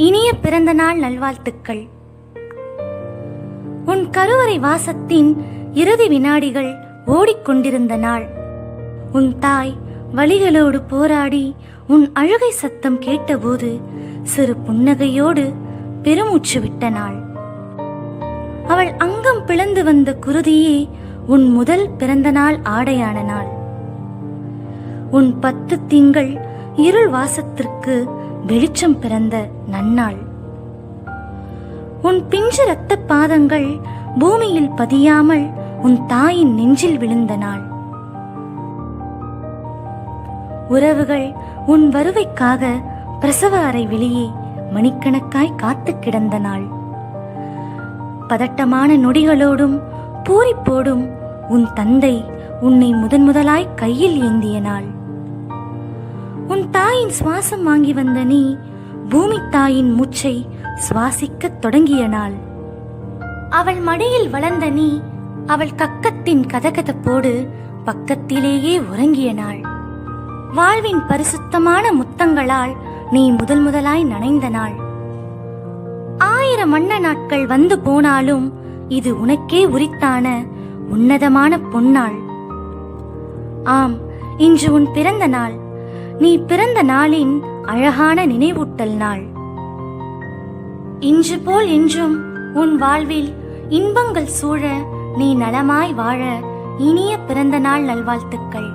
இனிய பிறந்த நாள் நல்வாழ்த்துக்கள். உன் கருவறை வாசத்தின் இறுதி வினாடிகள் ஓடிக்கொண்டிருந்த நாள். உன் தாய் வலிகளோடு போராடி உன் அழுகை சத்தம் கேட்டபோது சிறு புன்னகையோடு பெருமூச்சு விட்ட நாள். அவள் அங்கம் பிளந்து வந்த குருதியே உன் முதல் பிறந்த நாள் ஆடையான நாள். உன் 10 திங்கள் இருள் வாசத்திற்கு வெளிச்சம் பிறந்த நன்னாள். உன் பிஞ்சு இரத்த பாதங்கள் பூமியில் பதியாமல் உன் தாயின் நெஞ்சில் விழுந்த நாள். உறவுகள் உன் வருவைக்காக பிரசவ அறை வெளியே மணிக்கணக்காய் காத்து கிடந்த நாள். பதட்டமான நொடிகளோடும் பூரிப்போடும் உன் தந்தை உன்னை முதலாய் கையில் ஏந்திய நாள். உன் தாயின் சுவாசம் வாங்கி வந்த நீ பூமி தாயின் மூச்சை சுவாசிக்கத் தொடங்கிய நாள். அவள் மடியில் வளர்ந்த நீ அவள் கக்கத்தின் கதகதப்போடு பக்கத்திலேயே உறங்கிய நாள். வாழ்வின் பரிசுத்தமான முத்தங்களால் நீ முதலாய் நனைந்த நாள். 1000 வண்ண நாட்கள் வந்து போனாலும் இது உனக்கே உரித்தான உன்னதமான பொன்னாள். ஆம், இன்று உன் பிறந்த நாள். நீ பிறந்த நாளின் அழகான நினைவூட்டல் நாள். இன்று போல் என்றும் உன் வாழ்வில் இன்பங்கள் சூழ நீ நலமாய் வாழ இனிய பிறந்த நாள் நல்வாழ்த்துக்கள்.